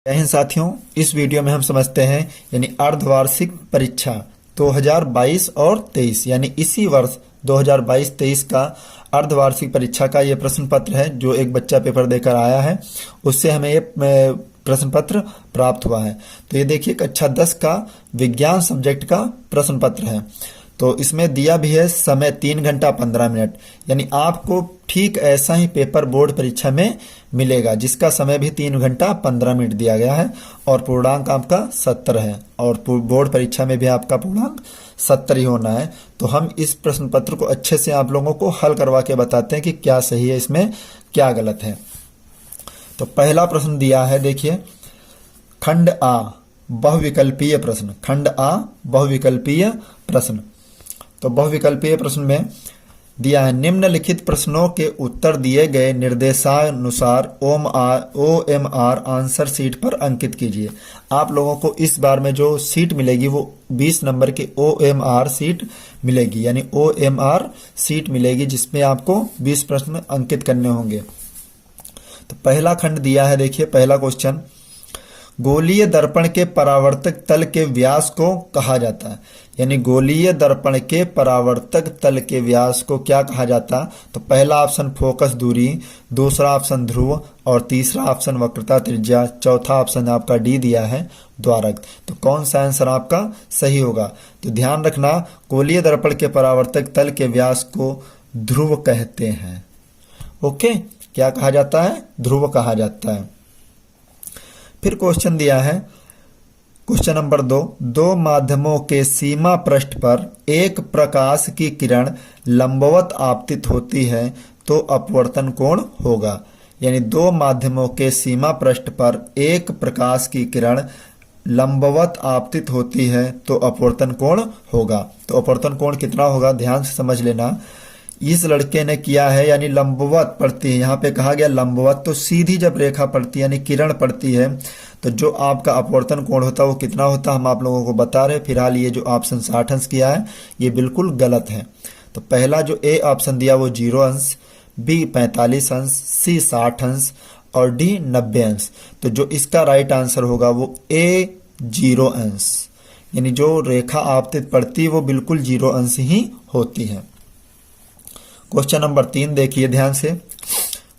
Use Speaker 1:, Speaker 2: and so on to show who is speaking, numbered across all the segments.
Speaker 1: जय हिंद साथियों, इस वीडियो में हम समझते हैं यानी अर्धवार्षिक परीक्षा 2022 और 23 यानी इसी वर्ष 2022-23 का अर्धवार्षिक परीक्षा का ये प्रश्न पत्र है जो एक बच्चा पेपर देकर आया है, उससे हमें ये प्रश्न पत्र प्राप्त हुआ है। तो ये देखिए कक्षा 10 का विज्ञान सब्जेक्ट का प्रश्न पत्र है। तो इसमें दिया भी है समय 3 घंटा 15 मिनट, यानी आपको ठीक ऐसा ही पेपर बोर्ड परीक्षा में मिलेगा जिसका समय भी 3 घंटा 15 मिनट दिया गया है और पूर्णांक आपका 70 है और बोर्ड परीक्षा में भी आपका पूर्णांक 70 ही होना है। तो हम इस प्रश्न पत्र को अच्छे से आप लोगों को हल करवा के बताते हैं कि क्या सही है, इसमें क्या गलत है। तो पहला प्रश्न दिया है, देखिए खंड आ बहुविकल्पीय प्रश्न, खंड आ बहुविकल्पीय प्रश्न। तो बहुविकल्पीय प्रश्न में दिया है निम्नलिखित प्रश्नों के उत्तर दिए गए निर्देशानुसार OMR आंसर शीट पर अंकित कीजिए। आप लोगों को इस बार में जो सीट मिलेगी वो 20 नंबर की OMR सीट मिलेगी, यानी OMR सीट मिलेगी जिसमें आपको 20 प्रश्न अंकित करने होंगे। तो पहला खंड दिया है, देखिए पहला क्वेश्चन, गोलीय दर्पण के परावर्तक तल के व्यास को कहा जाता है, यानी गोलीय दर्पण के परावर्तक तल के व्यास को क्या कहा जाता। तो पहला ऑप्शन फोकस दूरी, दूसरा ऑप्शन ध्रुव और तीसरा ऑप्शन वक्रता त्रिज्या, चौथा ऑप्शन आपका डी दिया है द्वारक। तो कौन सा आंसर आपका सही होगा। तो ध्यान रखना, गोलीय दर्पण के परावर्तक तल के व्यास को ध्रुव कहते हैं। ओके, क्या कहा जाता है, ध्रुव कहा जाता है। फिर क्वेश्चन दिया है, क्वेश्चन नंबर 2, दो माध्यमों के सीमा पृष्ठ पर एक प्रकाश की किरण लंबवत आपतित होती है तो अपवर्तन कोण होगा। यानी दो माध्यमों के सीमा पृष्ठ पर एक प्रकाश की किरण लंबवत आपतित होती है तो अपवर्तन कोण होगा। तो अपवर्तन कोण कितना होगा, ध्यान से समझ लेना। इस लड़के ने किया है यानी लंबवत पड़ती है, यहाँ पे कहा गया लंबवत, तो सीधी जब रेखा पड़ती है यानी किरण पड़ती है तो जो आपका अपवर्तन कोण होता है वो कितना होता है हम आप लोगों को बता रहे हैं। फिलहाल ये जो ऑप्शन 60 अंश किया है ये बिल्कुल गलत है। तो पहला जो ए ऑप्शन दिया वो 0 अंश, बी 45 अंश, सी 60 अंश और डी 90 अंश। तो जो इसका राइट आंसर होगा वो ए 0 अंश, यानी जो रेखा आपतित पड़ती है वो बिल्कुल 0 अंश ही होती है। क्वेश्चन नंबर 3 देखिए ध्यान से,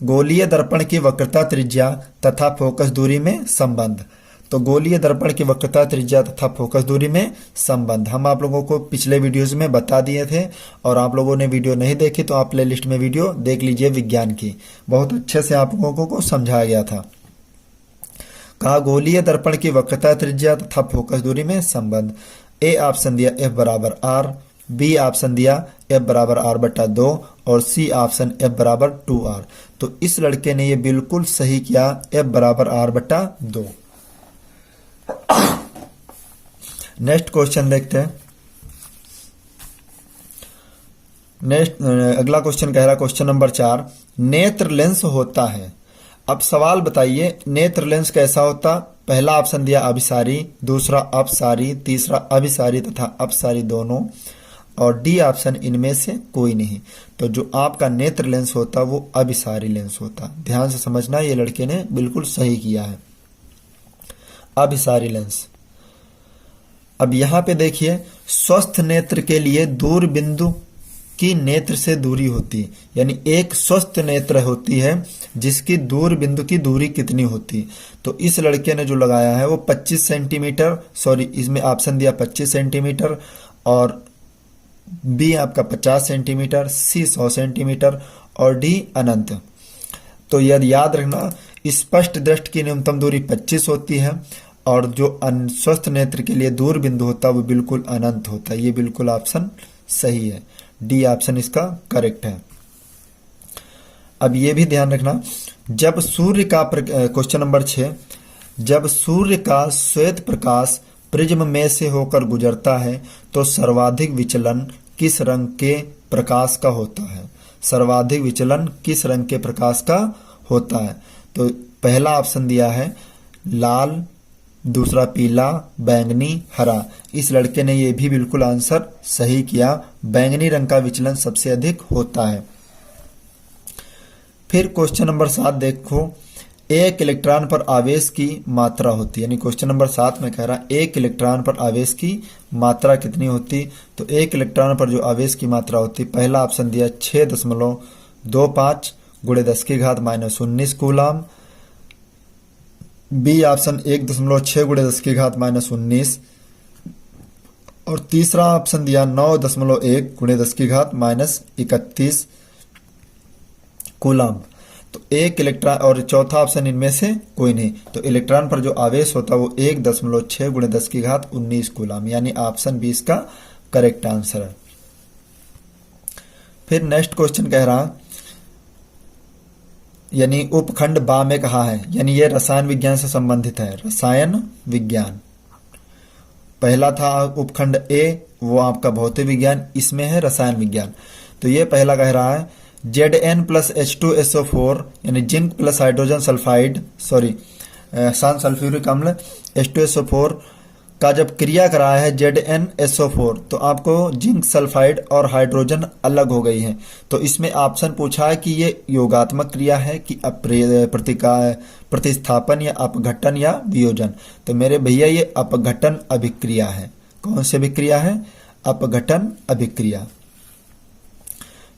Speaker 1: गोलीय दर्पण की वक्रता त्रिज्या तथा फोकस दूरी में संबंध। तो गोलीय दर्पण की वक्रता त्रिज्या तथा फोकस दूरी में संबंध हम आप लोगों को पिछले वीडियोस में बता दिए थे और आप लोगों ने वीडियो नहीं देखी तो आप प्लेलिस्ट में वीडियो देख लीजिए विज्ञान की, बहुत अच्छे से आप लोगों को समझाया गया था। कहा गोलीय दर्पण की वक्रता त्रिज्या तथा फोकस दूरी में संबंध। ए ऑप्शन दिया F बराबर R, बी ऑप्शन दिया F बराबर R/2 और सी ऑप्शन F बराबर 2R। तो इस लड़के ने ये बिल्कुल सही किया, F बराबर R/2। नेक्स्ट क्वेश्चन देखते हैं। नेक्स्ट अगला क्वेश्चन कह रहा, क्वेश्चन नंबर 4, नेत्र लेंस होता है। अब सवाल बताइए नेत्र लेंस कैसा होता। पहला ऑप्शन दिया अभिसारी, दूसरा अपसारी, तीसरा अभिसारी तथा अपसारी दोनों और डी ऑप्शन इनमें से कोई नहीं। तो जो आपका नेत्र लेंस होता वो अभिसारी लेंस होता। ध्यान से समझना, ये लड़के ने बिल्कुल सही किया है, अभिसारी लेंस। अब यहां पे देखिए स्वस्थ नेत्र के लिए दूर बिंदु की नेत्र से दूरी होती है, यानी एक स्वस्थ नेत्र होती है जिसकी दूर बिंदु की दूरी कितनी होती। तो इस लड़के ने जो लगाया है वो 25 सेंटीमीटर, सॉरी इसमें ऑप्शन दिया 25 सेंटीमीटर और बी आपका 50 सेंटीमीटर, सी 100 सेंटीमीटर और डी अनंत। तो यदि याद रखना स्पष्ट दृष्टि की न्यूनतम दूरी 25 होती है और जो स्वस्थ नेत्र के लिए दूर बिंदु होता है वो बिल्कुल अनंत होता है। ये बिल्कुल ऑप्शन सही है, डी ऑप्शन इसका करेक्ट है। अब ये भी ध्यान रखना, जब सूर्य का क्वेश्चन नंबर 6, जब सूर्य का श्वेत प्रकाश प्रिज्म में से होकर गुजरता है तो सर्वाधिक विचलन किस रंग के प्रकाश का होता है। सर्वाधिक विचलन किस रंग के प्रकाश का होता है। तो पहला ऑप्शन दिया है लाल, दूसरा पीला, बैंगनी, हरा। इस लड़के ने ये भी बिल्कुल आंसर सही किया, बैंगनी रंग का विचलन सबसे अधिक होता है। फिर क्वेश्चन नंबर 7 देखो, एक इलेक्ट्रॉन पर आवेश की मात्रा होती है, यानी क्वेश्चन नंबर 7 में कह रहा है एक इलेक्ट्रॉन पर आवेश की मात्रा कितनी होती। तो एक इलेक्ट्रॉन पर जो आवेश की मात्रा होती, पहला ऑप्शन दिया 6.25 गुणे 10 की घात -19 कूलाम, बी ऑप्शन 1.6 गुणे 10 की घात -19, और तीसरा ऑप्शन दिया 9.1 गुणे 10 की घात -31 कूलाम। तो एक इलेक्ट्रॉन, और चौथा ऑप्शन इनमें से कोई नहीं। तो इलेक्ट्रॉन पर जो आवेश होता है वो 1.6 गुणे 10 की घात 19 कूलाम, यानी ऑप्शन 20 का करेक्ट आंसर है। फिर नेक्स्ट क्वेश्चन कह रहा, यानी उपखंड बा में कहा है, यानी ये रसायन विज्ञान से संबंधित है, रसायन विज्ञान। पहला था उपखंड ए, वो आपका भौतिक विज्ञान, इसमें है रसायन विज्ञान। तो ये पहला कह रहा है Zn+H2SO4 यानी जिंक प्लस हाइड्रोजन सल्फाइड सान सल्फ्यूरिक अम्ल H2SO4 का जब क्रिया कराया है ZnSO4, तो आपको जिंक सल्फाइड और हाइड्रोजन अलग हो गई है। तो इसमें ऑप्शन पूछा है कि ये योगात्मक क्रिया है कि प्रतिस्थापन या अपघटन या वियोजन। तो मेरे भैया ये अपघटन अभिक्रिया है। कौन सी अभिक्रिया है? अपघटन अभिक्रिया।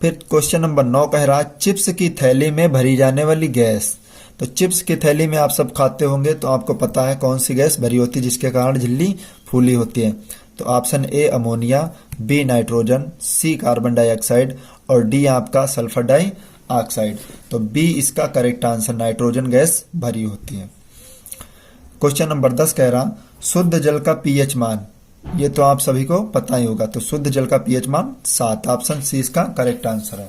Speaker 1: फिर क्वेश्चन नंबर 9 कह रहा है चिप्स की थैली में भरी जाने वाली गैस। तो चिप्स की थैली में आप सब खाते होंगे, तो आपको पता है कौन सी गैस भरी होती है जिसके कारण झिल्ली फूली होती है। तो option A ammonia, B nitrogen, C carbon dioxide और डी आपका सल्फर डाइऑक्साइड। तो बी इसका करेक्ट आंसर, नाइट्रोजन गैस भरी होती है। क्वेश्चन नंबर 10 कह रहा शुद्ध जल का पीएच मान, ये तो आप सभी को पता ही होगा। तो शुद्ध जल का पीएच मान 7, ऑप्शन सी इसका करेक्ट आंसर है।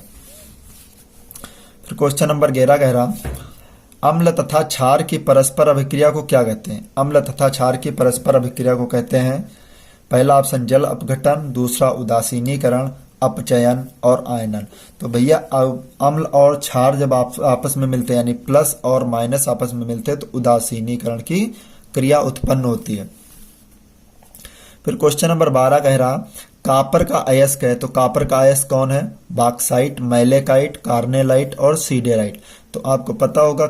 Speaker 1: फिर क्वेश्चन नंबर 11 कह रहा अम्ल तथा क्षार की परस्पर अभिक्रिया को क्या कहते हैं? अम्ल तथा क्षार की परस्पर अभिक्रिया को कहते हैं, पहला ऑप्शन जल अपघटन, दूसरा उदासीनीकरण, अपचयन और आयनन। तो भैया अम्ल और क्षार जब आपस में मिलते हैं, यानी प्लस और माइनस आपस में मिलते हैं, तो उदासीनीकरण की क्रिया उत्पन्न होती है। फिर क्वेश्चन नंबर 12 कह रहा कापर का अयस्क है। तो कापर का अयस्क कौन है? बॉक्साइट, मैलेकाइट, कार्नेलाइट और सीडेराइट। तो आपको पता होगा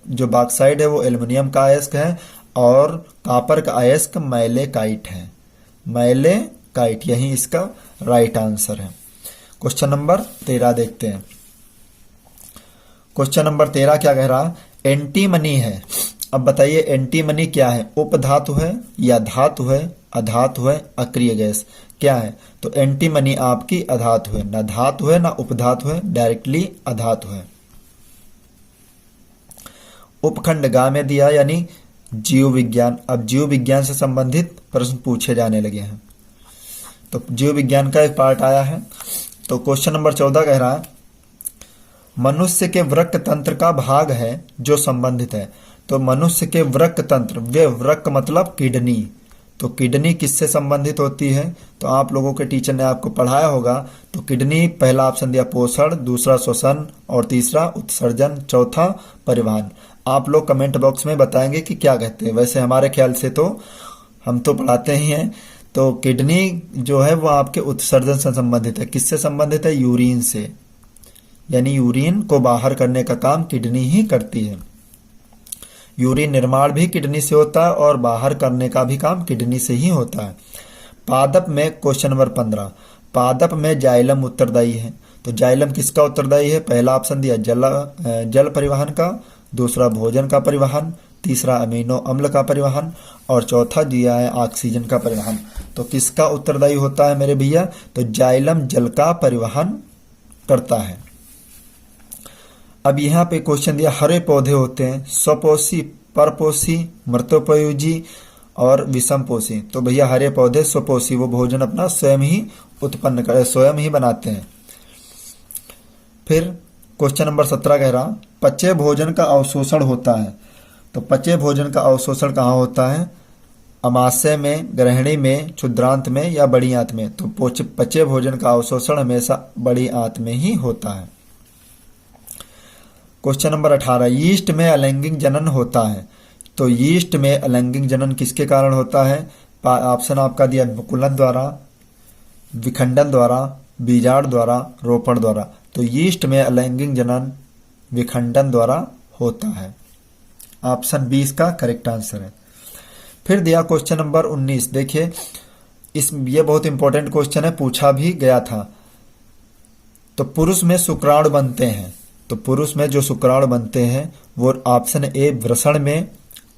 Speaker 1: जो बॉक्साइट है वो एल्युमिनियम का अयस्क है और कापर का अयस्क मैलेकाइट है। मैलेकाइट, यही इसका राइट आंसर है। क्वेश्चन नंबर 13 देखते हैं। क्वेश्चन नंबर 13 क्या कह रहा? एंटीमनी है। अब बताइए एंटीमनी क्या है? उपधातु है या धातु है, अधातु है, अक्रिय गैस क्या है? तो एंटीमनी आपकी अधातु है, ना धातु है ना उपधातु है, डायरेक्टली अधातु है। उपखंड गा में दिया, यानी जीव विज्ञान। अब जीव विज्ञान से संबंधित प्रश्न पूछे जाने लगे हैं, तो जीव विज्ञान का एक पार्ट आया है। तो क्वेश्चन नंबर 14 कह रहा है मनुष्य के वृक्क तंत्र का भाग है जो संबंधित है। तो मनुष्य के वृक्क तंत्र, वे वृक्क मतलब किडनी। तो किडनी किससे संबंधित होती है? तो आप लोगों के टीचर ने आपको पढ़ाया होगा। तो किडनी पहला ऑप्शन दिया पोषण, दूसरा श्वसन और तीसरा उत्सर्जन, चौथा परिवहन। आप लोग कमेंट बॉक्स में बताएंगे कि क्या कहते हैं। वैसे हमारे ख्याल से तो हम तो पढ़ाते ही हैं। तो किडनी जो है वो आपके उत्सर्जन से संबंधित है। किससे संबंधित है? यूरिन से, यानी यूरिन को बाहर करने का काम किडनी ही करती है। यूरिन निर्माण भी किडनी से होता है और बाहर करने का भी काम किडनी से ही होता है। पादप में क्वेश्चन नंबर 15, पादप में जाइलम उत्तरदायी है। तो जाइलम किसका उत्तरदायी है? पहला ऑप्शन दिया जल परिवहन का, दूसरा भोजन का परिवहन, तीसरा अमीनो अम्ल का परिवहन और चौथा दिया है ऑक्सीजन का परिवहन। तो किसका उत्तरदायी होता है मेरे भैया? तो जाइलम जल का परिवहन करता है। अब यहाँ पे क्वेश्चन दिया हरे पौधे होते हैं स्वपोषी, परपोषी, मृतोपयोजी और विषमपोषी। तो भैया हरे पौधे स्वपोषी, वो भोजन अपना स्वयं ही उत्पन्न कर, स्वयं ही बनाते हैं। फिर क्वेश्चन नंबर 17 कह रहा पचे भोजन का अवशोषण होता है। तो पचे भोजन का अवशोषण कहाँ होता है? अमाशय में, ग्रहणी में, क्षुद्रांत में या बड़ी आंत में। तो पचे भोजन का अवशोषण हमेशा बड़ी आंत में ही होता है। क्वेश्चन नंबर 18 यीस्ट में अलैंगिक जनन होता है। तो यीस्ट में अलैंगिक जनन किसके कारण होता है? ऑप्शन आपका दिया मुकुलन द्वारा, विखंडन द्वारा, बीजांड द्वारा, रोपण द्वारा। तो यीस्ट में अलैंगिक जनन विखंडन द्वारा होता है। ऑप्शन 20 का करेक्ट आंसर है। फिर दिया क्वेश्चन नंबर 19, देखिए ये बहुत इंपॉर्टेंट क्वेश्चन है, पूछा भी गया था। तो पुरुष में शुक्राणु बनते हैं, तो पुरुष में जो शुक्राणु बनते हैं वो ऑप्शन ए वृषण में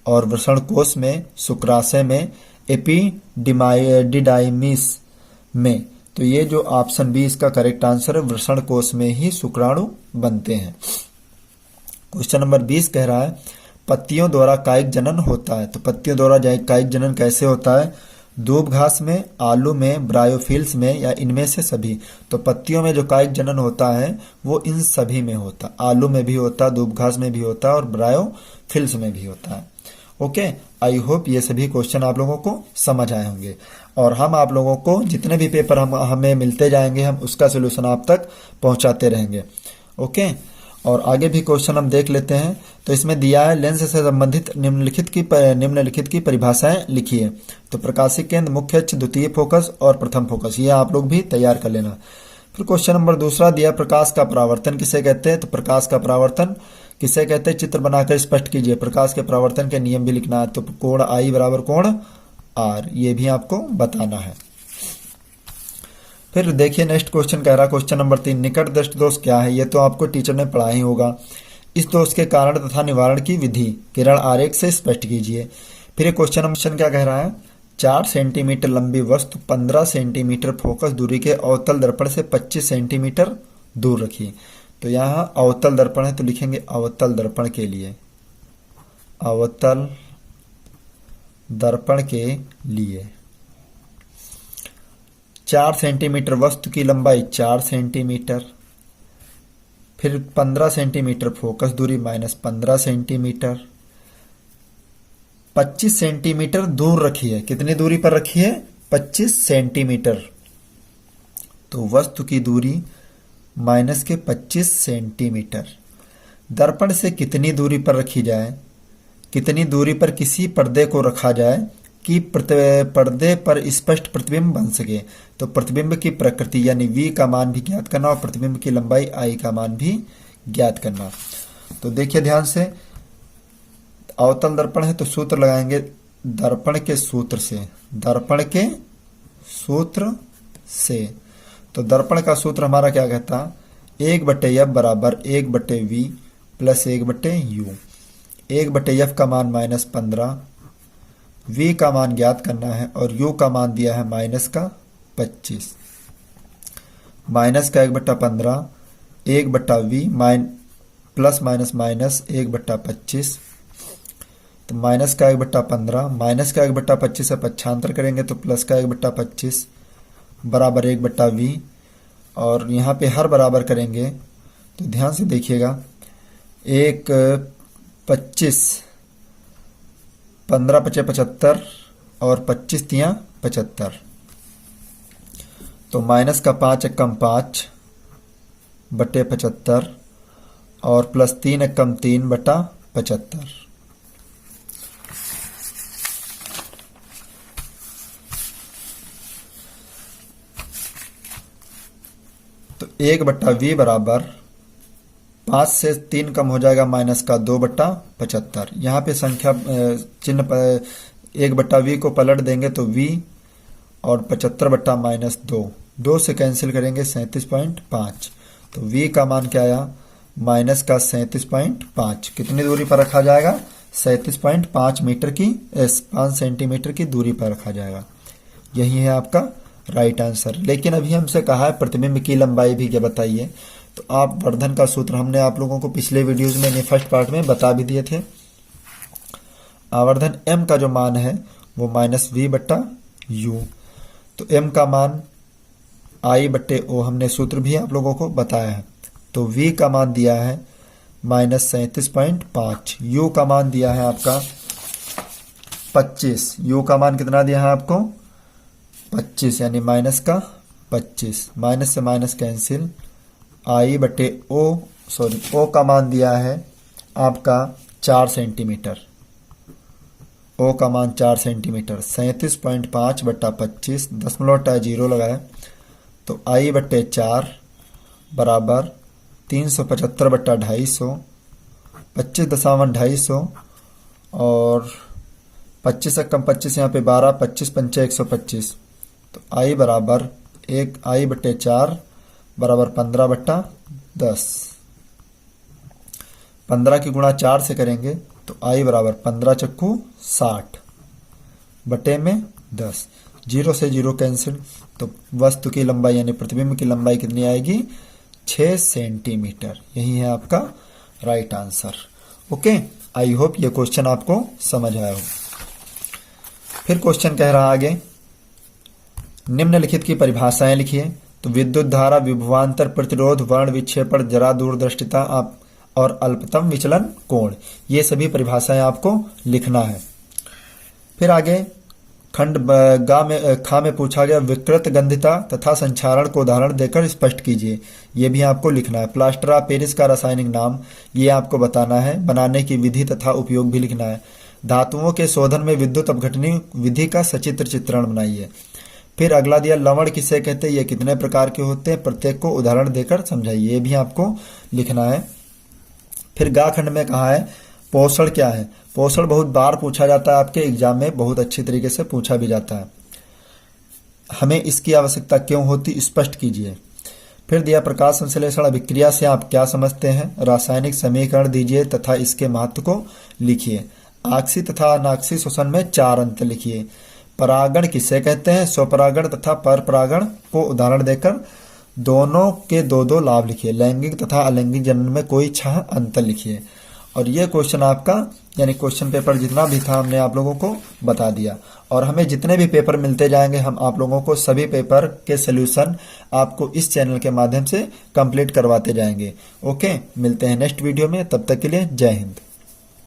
Speaker 1: और वृषण कोश में, शुक्राशय में, एपिडिडाइमिस में। तो ये जो ऑप्शन बी इसका करेक्ट आंसर है, वृषण कोश में ही शुक्राणु बनते हैं। क्वेश्चन नंबर 20 कह रहा है पत्तियों द्वारा कायिक जनन होता है। तो पत्तियों द्वारा कायिक जनन कैसे होता है? दूब घास में, आलू में, ब्रायोफिल्स में, या इनमें से सभी। तो पत्तियों में जो कायिक जनन होता है वो इन सभी में होता, आलू में भी होता, दूब घास में भी होता और ब्रायोफिल्स में भी होता है। ओके, आई होप ये सभी क्वेश्चन आप लोगों को समझ आए होंगे, और हम आप लोगों को जितने भी पेपर हमें मिलते जाएंगे हम उसका सोल्यूशन आप तक पहुंचाते रहेंगे। ओके, और आगे भी क्वेश्चन हम देख लेते हैं। तो इसमें दिया है लेंस से संबंधित निम्नलिखित की परिभाषाएं लिखिए। तो प्रकाशिक केंद्र, मुख्य अक्ष, द्वितीय फोकस और प्रथम फोकस, ये आप लोग भी तैयार कर लेना। फिर क्वेश्चन नंबर दूसरा दिया प्रकाश का परावर्तन किसे कहते हैं? तो प्रकाश का परावर्तन किसे कहते हैं? चित्र बनाकर स्पष्ट कीजिए। प्रकाश के परावर्तन के नियम भी लिखना है। तो कोण आई बराबर कोण आर, ये भी आपको बताना है। फिर देखिए नेक्स्ट क्वेश्चन कह रहा है क्वेश्चन नंबर 3, निकट दृष्टि दोष क्या है? ये तो आपको टीचर ने पढ़ा ही होगा। इस दोष के कारण तथा निवारण की विधि किरण आरेख से स्पष्ट कीजिए। फिर क्वेश्चन नंबर क्या कह रहा है? 4 सेंटीमीटर लंबी वस्तु 15 सेंटीमीटर फोकस दूरी के अवतल दर्पण से 25 सेंटीमीटर दूर रखिए। तो यहाँ अवतल दर्पण है तो लिखेंगे अवतल दर्पण के लिए, अवतल दर्पण के लिए 4 सेंटीमीटर वस्तु की लंबाई 4 सेंटीमीटर, फिर 15 सेंटीमीटर फोकस दूरी माइनस 15 सेंटीमीटर, 25 सेंटीमीटर दूर रखी है। कितनी दूरी पर रखी है? 25 सेंटीमीटर। तो वस्तु की दूरी माइनस के 25 सेंटीमीटर। दर्पण से कितनी दूरी पर रखी जाए, कितनी दूरी पर किसी पर्दे को रखा जाए कि पर्दे पर स्पष्ट प्रतिबिंब बन सके। तो प्रतिबिंब की प्रकृति यानी v का मान भी ज्ञात करना और प्रतिबिंब की लंबाई i का मान भी ज्ञात करना। तो देखिए ध्यान से, अवतल दर्पण है तो सूत्र लगाएंगे दर्पण के सूत्र से, दर्पण के सूत्र से। तो दर्पण का सूत्र हमारा क्या कहता है? 1/f बराबर 1/v प्लस 1/u। 1/f का मान -15, v का मान ज्ञात करना है और u का मान दिया है -25। माइनस का 1/15, 1/v प्लस माइनस माइनस 1/25। तो माइनस का 1/15, माइनस का 1/25 से पक्षांतर करेंगे तो प्लस का 1/25 बराबर 1/v, और यहाँ पे हर बराबर करेंगे तो ध्यान से देखिएगा 1/25, 15 × 75 और 25 × 75। तो माइनस का 5 × 5 बटे 75 और प्लस 3 × 3 बटा 75। तो 1/v बराबर 5 से 3 कम हो जाएगा माइनस का 2/75। यहाँ पे संख्या चिन्ह 1/v को पलट देंगे तो v और 75 बटा -2, 2 से कैंसिल करेंगे 37.5। तो v का मान क्या आया? माइनस का 37.5। कितनी दूरी पर रखा जाएगा? 37.5 मीटर की 5 सेंटीमीटर की दूरी पर रखा जाएगा। यही है आपका राइट आंसर। लेकिन अभी हमसे कहा है प्रतिबिंब की लंबाई भी क्या बताइए। तो आप वर्धन का सूत्र हमने आप लोगों को पिछले वीडियोज में फर्स्ट पार्ट में बता भी दिए थे। आवर्धन m का जो मान है वो -v/u। तो m का मान I/O हमने सूत्र भी आप लोगों को बताया है। तो v का मान दिया है -37.5, u का मान दिया है आपका 25। u का मान कितना दिया है आपको? 25 यानी माइनस का 25, माइनस से माइनस कैंसिल, O का मान दिया है आपका 4 सेंटीमीटर। O का मान 4 सेंटीमीटर, 37.5 बटा 25, 0.0 लगाए तो I/4 बराबर 375 बटा 250, 25.250 और 25 से कम 25 यहाँ पे 12, 25 पंचे 125, तो आई बराबर 1i/4 बराबर 15/10। 15 की गुणा 4 से करेंगे तो आई बराबर 15 चक्कू 60 बटे में 10। 0 से 0 कैंसिल, तो वस्तु की लंबाई यानी प्रतिबिंब की लंबाई कितनी आएगी? 6 सेंटीमीटर। यही है आपका right answer. Okay, I hope ये क्वेश्चन आपको समझ आया हो। फिर क्वेश्चन कह रहा आगे, निम्नलिखित की परिभाषाएं लिखिए। तो विद्युत धारा, विभवांतर प्रतिरोध, वर्ण विक्षेपण, जरा दूरदर्शिता और अल्पतम विचलन कोण, ये सभी परिभाषाएं आपको लिखना है। फिर आगे खंड खा में पूछा गया, विकृत गंधिता तथा संक्षारण को उदाहरण देकर स्पष्ट कीजिए। ये भी आपको लिखना है। प्लास्टर ऑफ पेरिस का रासायनिक नाम, ये आपको बताना है। बनाने की विधि तथा उपयोग भी लिखना है। धातुओं के शोधन में विद्युत अपघटनी विधि का सचित्र चित्रण बनाइए। फिर अगला दिया, लवण किसे कहते हैं, ये कितने प्रकार के होते हैं, प्रत्येक को उदाहरण देकर समझाइए। ये भी आपको लिखना है। फिर गा खंड में कहा है, पोषण क्या है। पोषण बहुत बार पूछा जाता है, आपके एग्जाम में बहुत अच्छी तरीके से पूछा भी जाता है। हमें इसकी आवश्यकता क्यों होती, स्पष्ट कीजिए। फिर दिया, प्रकाश संश्लेषण अभिक्रिया से आप क्या समझते हैं। रासायनिक समीकरण दीजिए तथा इसके महत्व को लिखिए। आक्सी तथा अनाक्सी श्वसन में 4 अंतर लिखिए। परागण किसे कहते हैं, स्वपरागण तथा परपरागण को उदाहरण देकर दोनों के 2-2 लाभ लिखिए। लैंगिक तथा अलैंगिक जनन में कोई 6 अंतर लिखिए। और ये क्वेश्चन आपका यानी क्वेश्चन पेपर जितना भी था हमने आप लोगों को बता दिया। और हमें जितने भी पेपर मिलते जाएंगे हम आप लोगों को सभी पेपर के सलूशन आपको इस चैनल के माध्यम से कंप्लीट करवाते जाएंगे। ओके, मिलते हैं नेक्स्ट वीडियो में, तब तक के लिए जय हिंद।